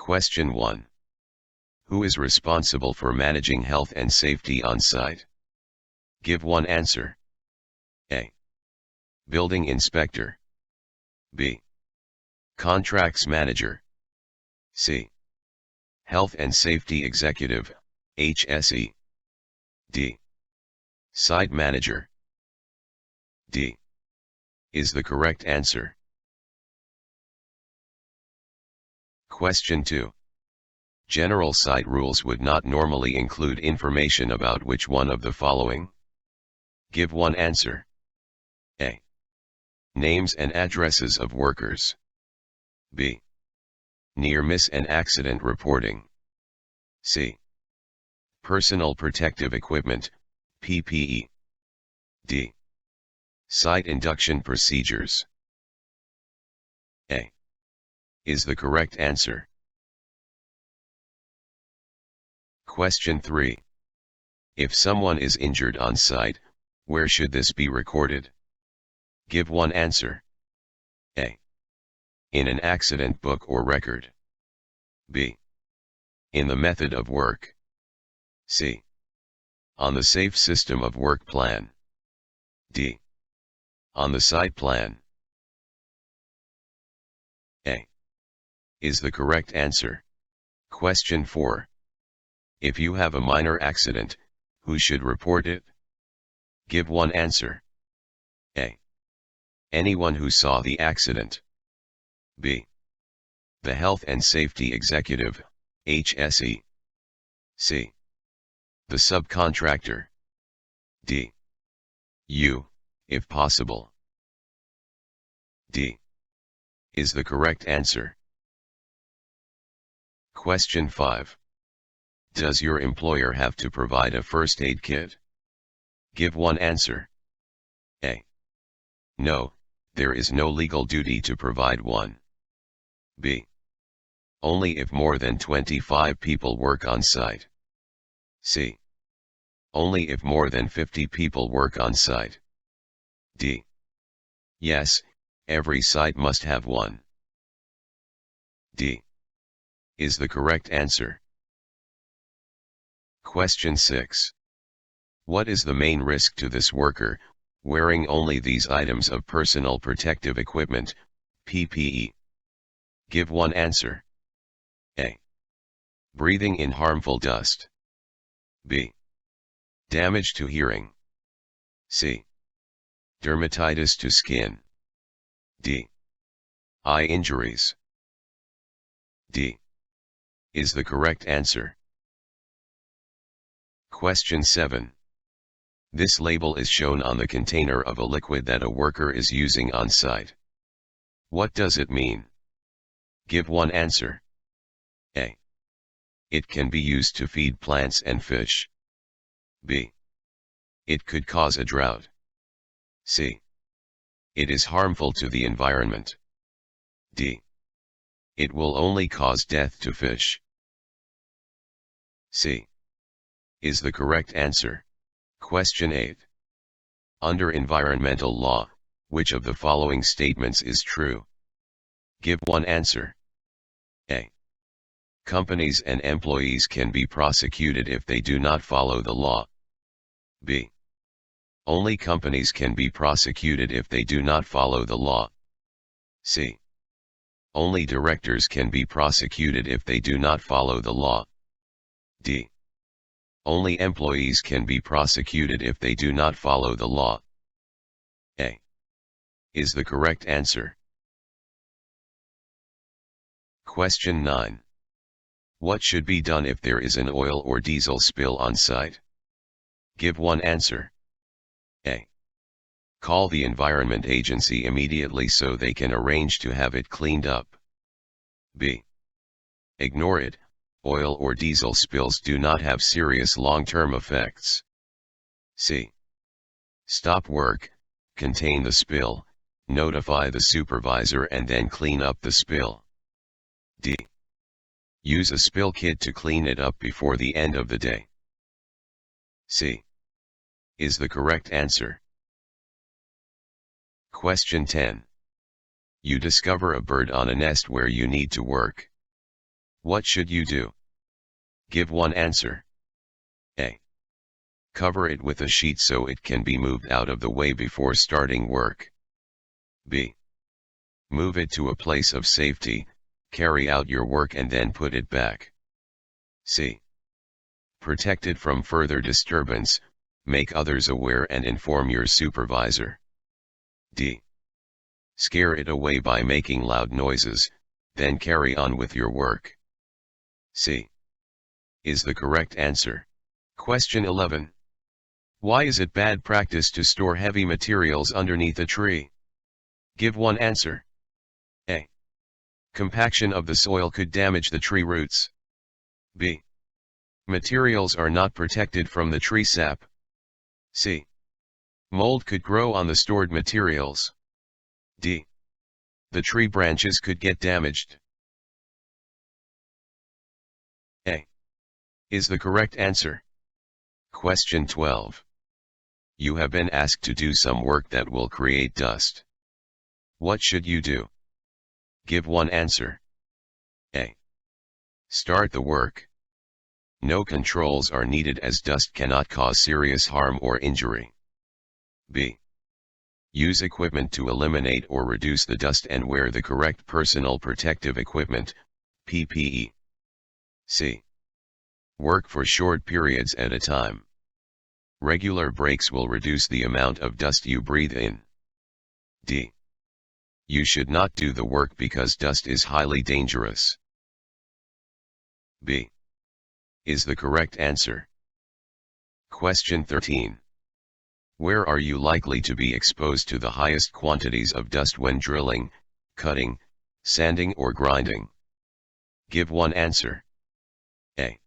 Question 1. Who is responsible for managing health and safety on site? Give one answer. A. Building inspector. B. Contracts manager. C. Health and safety executive, HSE. D. Site manager. D. Is the correct answer. Question 2. General site rules would not normally include information about which one of the following? Give one answer. A. Names and addresses of workers. B. Near miss and accident reporting. C. Personal protective equipment, PPE. D. Site induction procedures. A. Is the correct answer. Question 3. If someone is injured on site, where should this be recorded? Give one answer. A. In an accident book or record. B. In the method of work. C. On the safe system of work plan. D. On the site plan. A. Is the correct answer. Question 4. If you have a minor accident, who should report it? Give one answer. A. Anyone who saw the accident. B. The health and safety executive, HSE. C. The subcontractor. D. You, if possible. D. Is the correct answer. Question 5. Does your employer have to provide a first aid kit? Give one answer. A. No, there is no legal duty to provide one. B. Only if more than 25 people work on site. C. Only if more than 50 people work on site. D. Yes, every site must have one. D. Is the correct answer. Question 6. What is the main risk to this worker, wearing only these items of personal protective equipment, PPE? Give one answer. A. Breathing in harmful dust. B. Damage to hearing. C. Dermatitis to skin. D. Eye injuries. D. Is the correct answer. Question 7. This label is shown on the container of a liquid that a worker is using on site. What does it mean? Give one answer. A. It can be used to feed plants and fish. B. It could cause a drought. C. It is harmful to the environment. D. It will only cause death to fish. C. Is the correct answer. Question 8. Under environmental law, which of the following statements is true? Give one answer. A. Companies and employees can be prosecuted if they do not follow the law. B. Only companies can be prosecuted if they do not follow the law. C. Only directors can be prosecuted if they do not follow the law. D. Only employees can be prosecuted if they do not follow the law. A. Is the correct answer. Question 9. What should be done if there is an oil or diesel spill on site? Give one answer. A. Call the Environment Agency immediately so they can arrange to have it cleaned up. B. Ignore it. Oil or diesel spills do not have serious long-term effects. C. Stop work, contain the spill, notify the supervisor and then clean up the spill. D. Use a spill kit to clean it up before the end of the day. C. Is the correct answer. Question 10. You discover a bird on a nest where you need to work. What should you do? Give one answer. A. Cover it with a sheet so it can be moved out of the way before starting work. B. Move it to a place of safety, carry out your work and then put it back. C. Protect it from further disturbance, make others aware and inform your supervisor. D. Scare it away by making loud noises, then carry on with your work. C. Is the correct answer. Question 11. Why is it bad practice to store heavy materials underneath a tree? Give one answer. A. Compaction of the soil could damage the tree roots. B. Materials are not protected from the tree sap. C. Mold could grow on the stored materials. D. The tree branches could get damaged. A. Is the correct answer. Question 12. You have been asked to do some work that will create dust. What should you do? Give one answer. A. Start the work. No controls are needed as dust cannot cause serious harm or injury. B. Use equipment to eliminate or reduce the dust and wear the correct personal protective equipment, PPE. C. Work for short periods at a time. Regular breaks will reduce the amount of dust you breathe in. D. You should not do the work because dust is highly dangerous. B. Is the correct answer. Question 13. Where are you likely to be exposed to the highest quantities of dust when drilling, cutting, sanding or grinding? Give one answer. A.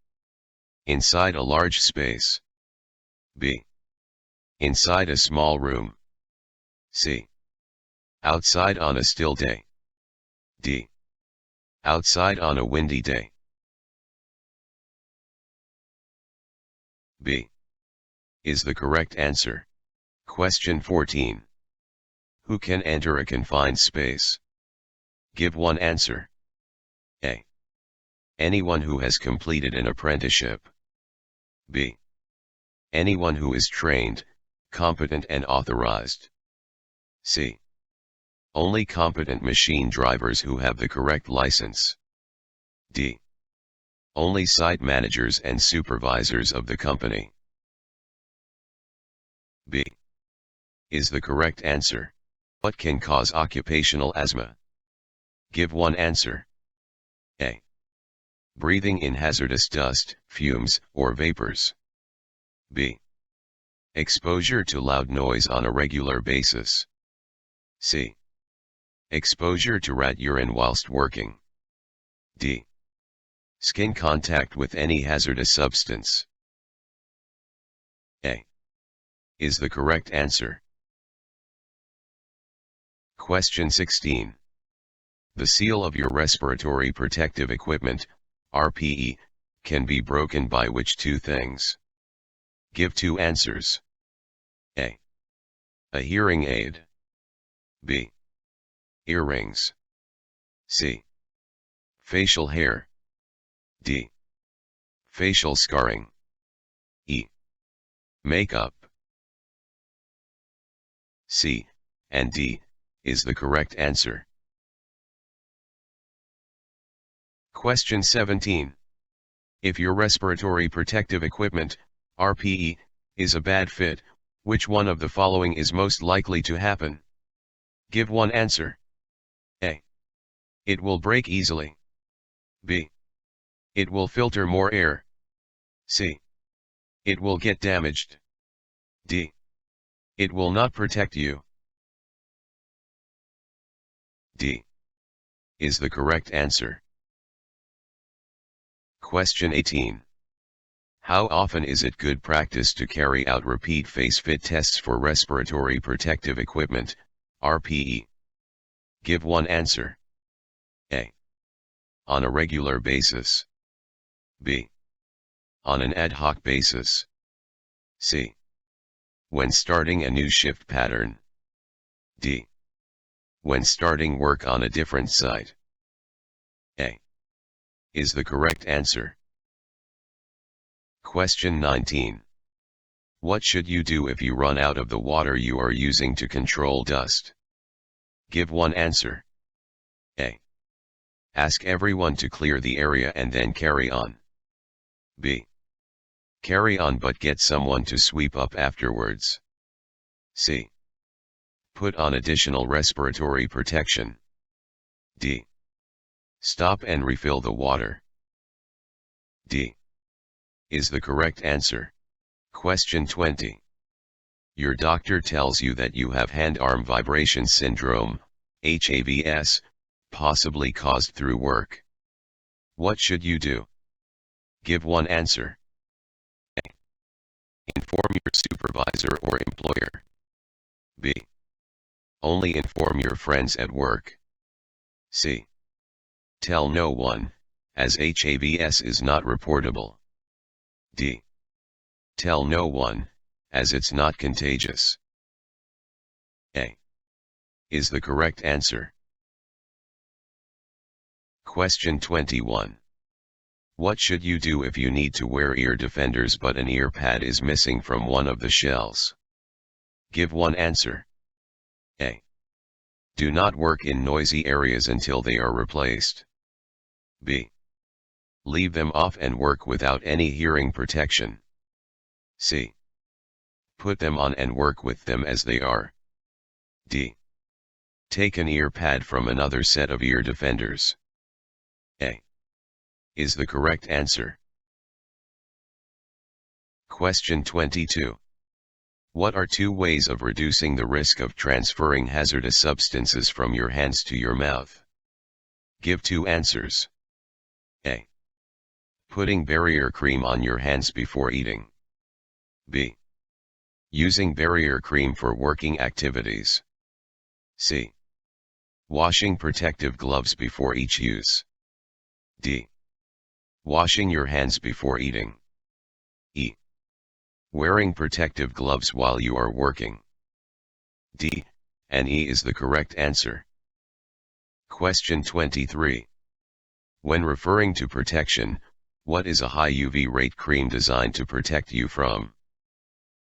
Inside a large space. B. Inside a small room. C. Outside on a still day. D. Outside on a windy day. B. Is the correct answer. Question 14. Who can enter a confined space? Give one answer. A. Anyone who has completed an apprenticeship. B. Anyone who is trained, competent and authorized. C. Only competent machine drivers who have the correct license. D. Only site managers and supervisors of the company. B. Is the correct answer. What can cause occupational asthma? Give one answer. A. Breathing in hazardous dust, fumes, or vapors. B. Exposure to loud noise on a regular basis. C. Exposure to rat urine whilst working. D. Skin contact with any hazardous substance. A. Is the correct answer. Question 16. The seal of your respiratory protective equipment, RPE, can be broken by which two things? Give two answers. A. A hearing aid. B. Earrings. C. Facial hair. D. Facial scarring. E. Makeup. C and D is the correct answer. Question 17. If your respiratory protective equipment, RPE, is a bad fit, which one of the following is most likely to happen? Give one answer. A. It will break easily. B. It will filter more air. C. It will get damaged. D. It will not protect you. D. Is the correct answer. Question 18. How often is it good practice to carry out repeat face fit tests for respiratory protective equipment, RPE? Give one answer. A. On a regular basis. B. On an ad hoc basis. C. When starting a new shift pattern. D. When starting work on a different site. A. is the correct answer. Question 19. What should you do if you run out of the water you are using to control dust? Give one answer. A. Ask everyone to clear the area and then carry on. B. Carry on but get someone to sweep up afterwards. C. Put on additional respiratory protection. D. Stop and refill the water. D. Is the correct answer. Question 20. Your doctor tells you that you have hand-arm vibration syndrome, HAVS, possibly caused through work. What should you do? Give one answer. A. Inform your supervisor or employer. B. Only inform your friends at work. C. Tell no one, as HAVS is not reportable. D. Tell no one, as it's not contagious. A. Is the correct answer. Question 21. What should you do if you need to wear ear defenders but an ear pad is missing from one of the shells? Give one answer. A. Do not work in noisy areas until they are replaced. B. Leave them off and work without any hearing protection. C. Put them on and work with them as they are. D. Take an ear pad from another set of ear defenders. A. Is the correct answer. Question 22. What are two ways of reducing the risk of transferring hazardous substances from your hands to your mouth? Give two answers. A. Putting barrier cream on your hands before eating. B. Using barrier cream for working activities. C. Washing protective gloves before each use. D. Washing your hands before eating. E. Wearing protective gloves while you are working. D and E is the correct answer. Question 23. When referring to protection, what is a high UV rate cream designed to protect you from?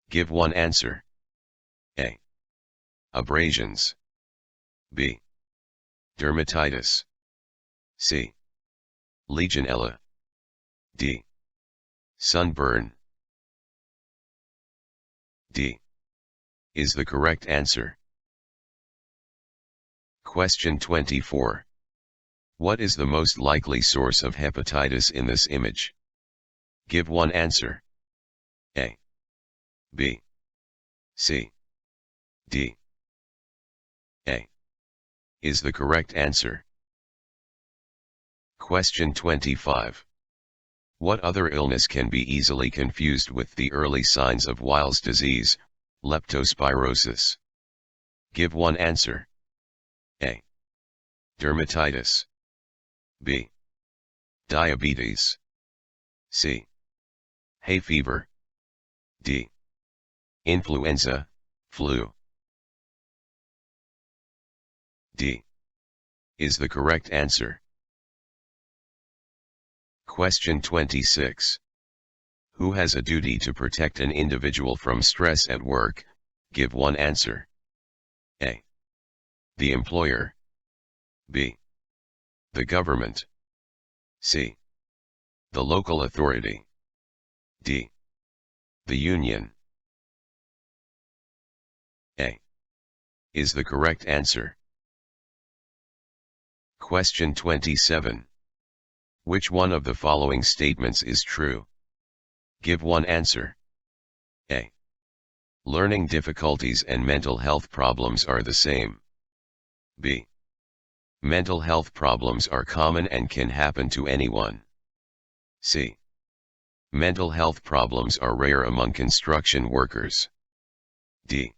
Give one answer. A. Abrasions. B. Dermatitis. C. Legionella. D. Sunburn. D. Is the correct answer. Question 24. What is the most likely source of hepatitis in this image? Give one answer. A. B. C. D. A. Is the correct answer. Question 25. What other illness can be easily confused with the early signs of Weil's disease, leptospirosis? Give one answer. A. Dermatitis. B. Diabetes. C. Hay fever. D. Influenza, flu. D. Is the correct answer. Question 26. Who has a duty to protect an individual from stress at work? Give one answer. A. The employer. B. The government. C. The local authority. D. The union. A. Is the correct answer. Question 27. Which one of the following statements is true? Give one answer. A. Learning difficulties and mental health problems are the same. B. Mental health problems are common and can happen to anyone. C. Mental health problems are rare among construction workers. D.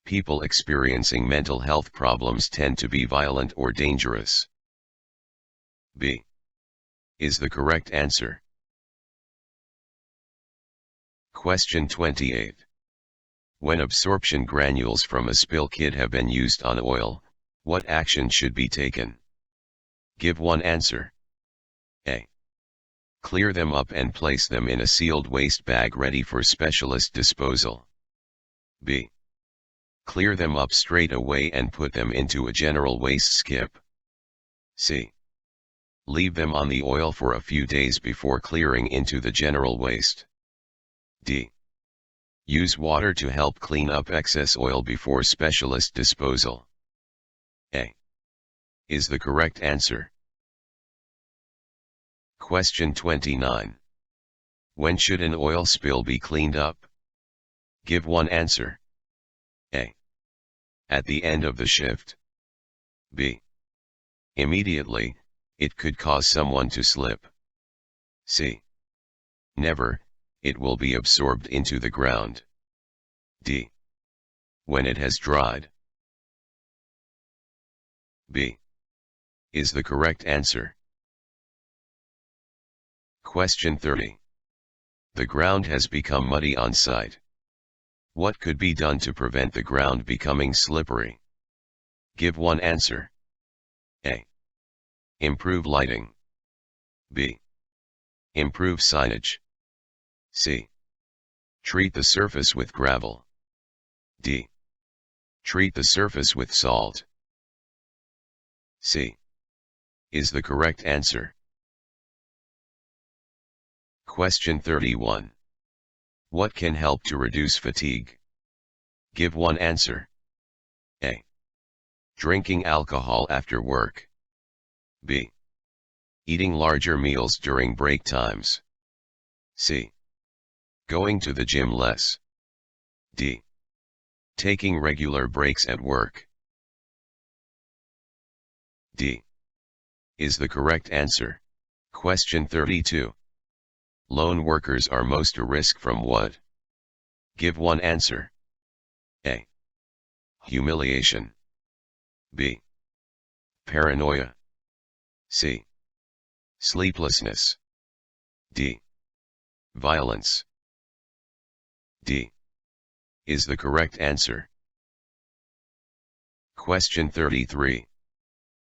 People experiencing mental health problems tend to be violent or dangerous. B. Is the correct answer. Question 28. When absorption granules from a spill kit have been used on oil, what action should be taken? Give one answer. A. Clear them up and place them in a sealed waste bag ready for specialist disposal. B. Clear them up straight away and put them into a general waste skip. C. Leave them on the oil for a few days before clearing into the general waste. D. Use water to help clean up excess oil before specialist disposal. A. Is the correct answer. Question 29. When should an oil spill be cleaned up? Give one answer. A. At the end of the shift. B. Immediately, it could cause someone to slip. C. Never, it will be absorbed into the ground. D. When it has dried. B. Is the correct answer. Question 30. The ground has become muddy on site. What could be done to prevent the ground becoming slippery? Give one answer. A. Improve lighting. B. Improve signage. C. Treat the surface with gravel. D. Treat the surface with salt. C. Is the correct answer. Question 31. What can help to reduce fatigue? Give one answer. A. Drinking alcohol after work. B. Eating larger meals during break times. C. Going to the gym less. D. Taking regular breaks at work. D. Is the correct answer. Question 32. Lone workers are most at risk from what? Give one answer. A. Humiliation. B. Paranoia. C. Sleeplessness. D. Violence. D. Is the correct answer. Question 33.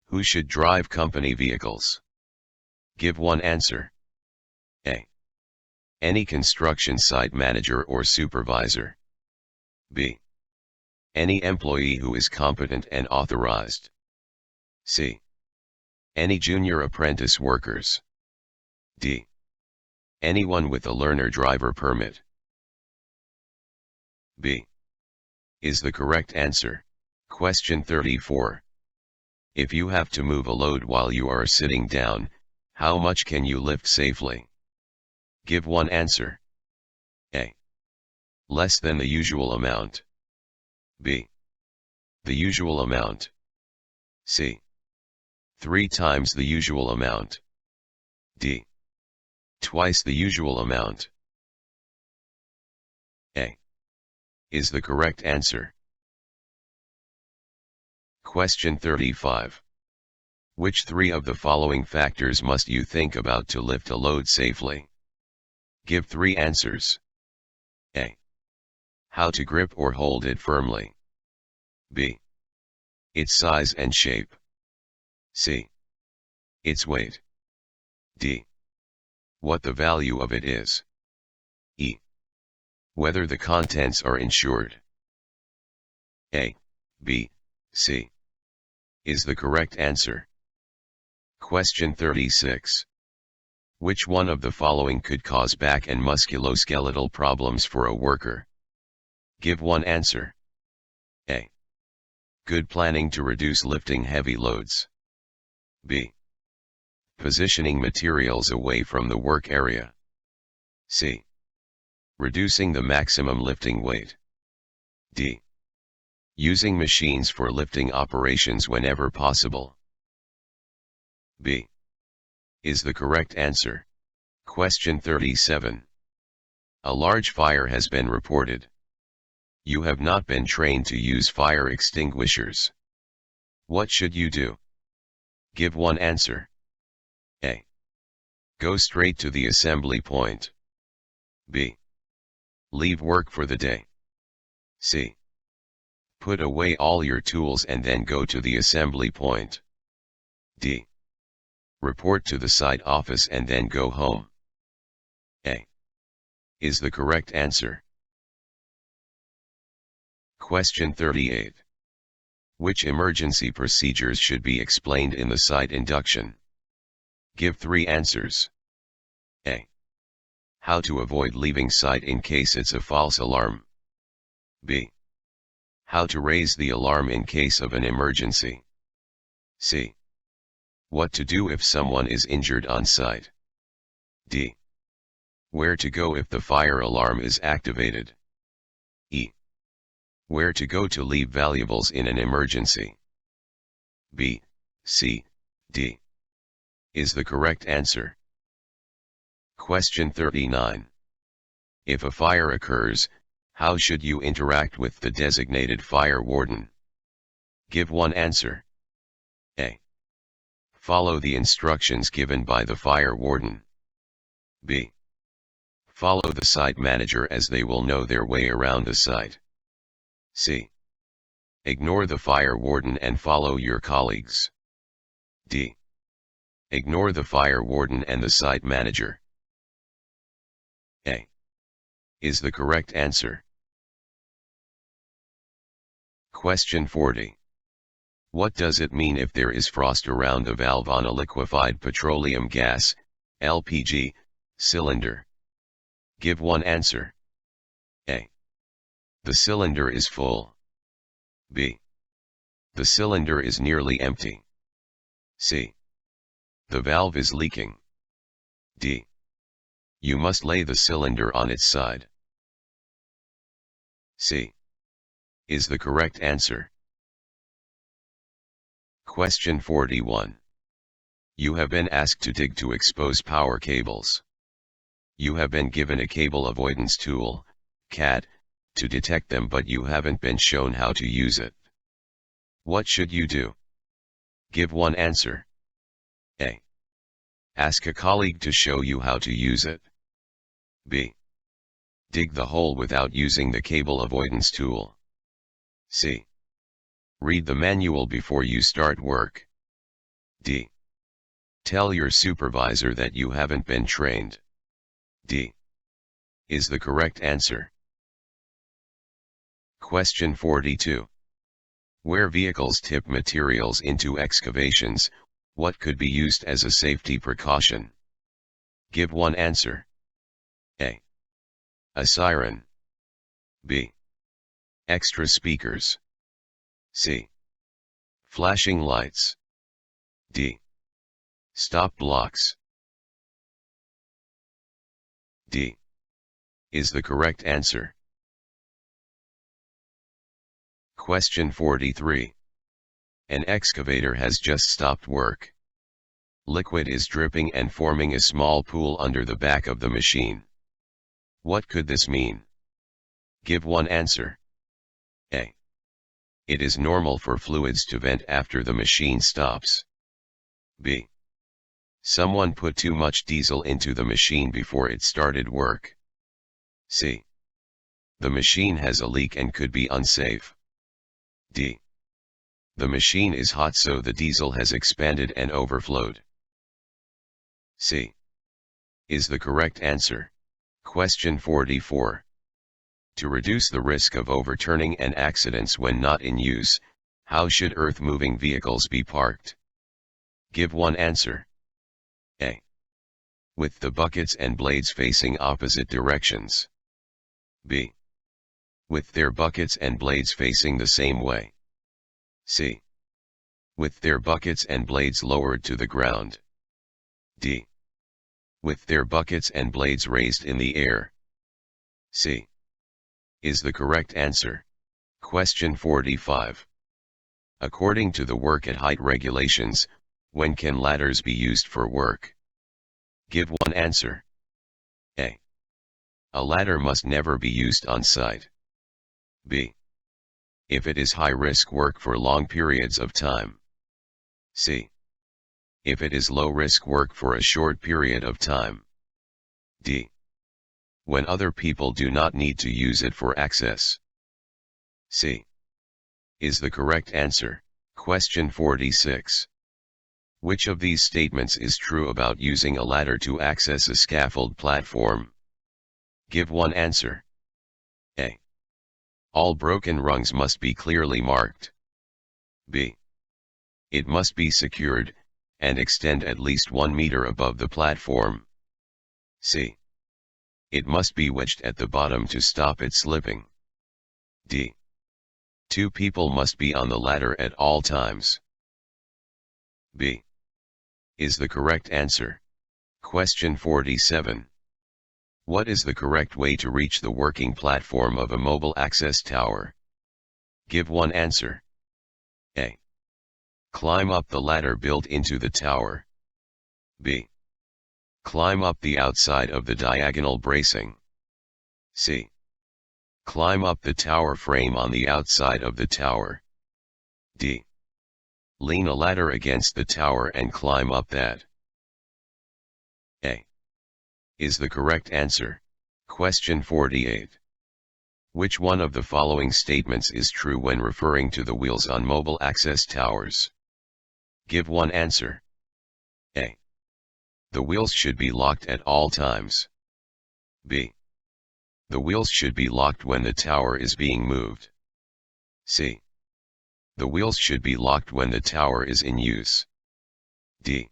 Who should drive company vehicles? Give one answer. A. Any construction site manager or supervisor. B. Any employee who is competent and authorized. C. Any junior apprentice workers. D. Anyone with a learner driver permit. B. Is the correct answer. Question 34. If you have to move a load while you are sitting down, how much can you lift safely? Give one answer. A. Less than the usual amount. B. The usual amount. C. 3 times the usual amount. D. Twice the usual amount. A. Is the correct answer. Question 35. Which 3 of the following factors must you think about to lift a load safely? Give 3 answers. A. How to grip or hold it firmly. B. Its size and shape. C. Its weight. D. What the value of it is. E. Whether the contents are insured. A, B, C. Is the correct answer. Question 36. Which one of the following could cause back and musculoskeletal problems for a worker? Give one answer. A. Good planning to reduce lifting heavy loads. B. Positioning materials away from the work area. C. Reducing the maximum lifting weight. D. Using machines for lifting operations whenever possible. B. Is the correct answer. Question 37. A large fire has been reported. You have not been trained to use fire extinguishers. What should you do? Give one answer. A. Go straight to the assembly point. B. Leave work for the day. C. Put away all your tools and then go to the assembly point. D. Report to the site office and then go home. A is the correct answer. Question 38. Which emergency procedures should be explained in the site induction? Give 3 answers. A. How to avoid leaving site in case it's a false alarm. B. How to raise the alarm in case of an emergency. C. What to do if someone is injured on site. D. Where to go if the fire alarm is activated. E. Where to go to leave valuables in an emergency. B, C, D is the correct answer. Question 39. If a fire occurs, how should you interact with the designated fire warden? Give 1 answer. A. Follow the instructions given by the fire warden. B. Follow the site manager as they will know their way around the site. C. Ignore the fire warden and follow your colleagues. D. Ignore the fire warden and the site manager. A is the correct answer. Question 40. What does it mean if there is frost around a valve on a liquefied petroleum gas, LPG, cylinder? Give 1 answer. A. The cylinder is full. B. The cylinder is nearly empty. C. The valve is leaking. D. You must lay the cylinder on its side. C is the correct answer. Question 41. You have been asked to dig to expose power cables. You have been given a cable avoidance tool, CAT, to detect them, but you haven't been shown how to use it. What should you do? Give 1 answer. A. Ask a colleague to show you how to use it. B. Dig the hole without using the cable avoidance tool. C. Read the manual before you start work. D. Tell your supervisor that you haven't been trained. D is the correct answer. Question 42. Where vehicles tip materials into excavations, what could be used as a safety precaution? Give 1 answer. A. A siren. B. Extra speakers. C. Flashing lights. D. Stop blocks. D is the correct answer. Question 43. An excavator has just stopped work. Liquid is dripping and forming a small pool under the back of the machine. What could this mean? Give 1 answer. A. It is normal for fluids to vent after the machine stops. B. Someone put too much diesel into the machine before it started work. C. The machine has a leak and could be unsafe. D. The machine is hot, so the diesel has expanded and overflowed. C is the correct answer. Question 44. To reduce the risk of overturning and accidents when not in use, how should earth-moving vehicles be parked? Give 1 answer. A. With the buckets and blades facing opposite directions. B. With their buckets and blades facing the same way. C. With their buckets and blades lowered to the ground. D. With their buckets and blades raised in the air. C is the correct answer. Question 45. According to the work at height regulations, when can ladders be used for work? Give 1 answer. A. A ladder must never be used on site. B. If it is high-risk work for long periods of time. C. If it is low-risk work for a short period of time. D. When other people do not need to use it for access. C is the correct answer. Question 46. Which of these statements is true about using a ladder to access a scaffold platform? Give one answer. A. All broken rungs must be clearly marked. B. It must be secured, and extend at least 1 meter above the platform. C. It must be wedged at the bottom to stop it slipping. D. 2 people must be on the ladder at all times. B. Is the correct answer. Question 47. What is the correct way to reach the working platform of a mobile access tower? Give one answer. A. Climb up the ladder built into the tower. B. Climb up the outside of the diagonal bracing. C. Climb up the tower frame on the outside of the tower. D. Lean a ladder against the tower and climb up that. A. Is the correct answer. Question 48. Which one of the following statements is true when referring to the wheels on mobile access towers? Give one answer. A. The wheels should be locked at all times. B. The wheels should be locked when the tower is being moved. C. The wheels should be locked when the tower is in use. D.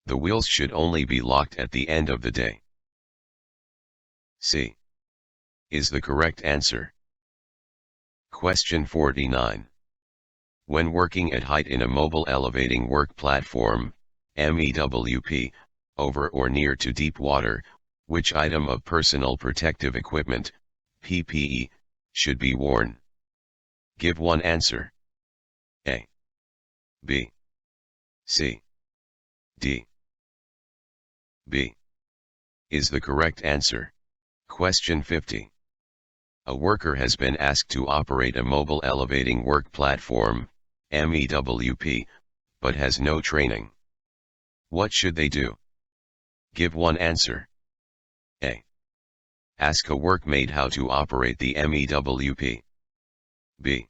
The wheels should only be locked at the end of the day. C. Is the correct answer. Question 49. When working at height in a mobile elevating work platform, MEWP, over or near to deep water, which item of personal protective equipment, PPE, should be worn? Give one answer. A. B. C. D. B. Is the correct answer. Question 50. A worker has been asked to operate a mobile elevating work platform, MEWP, but has no training. What should they do? Give one answer. A. Ask a workmate how to operate the MEWP. B.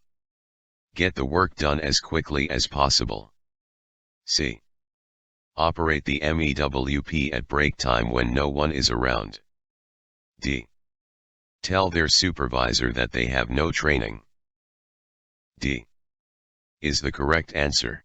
Get the work done as quickly as possible. C. Operate the MEWP at break time when no one is around. D. Tell their supervisor that they have no training. D. Is the correct answer.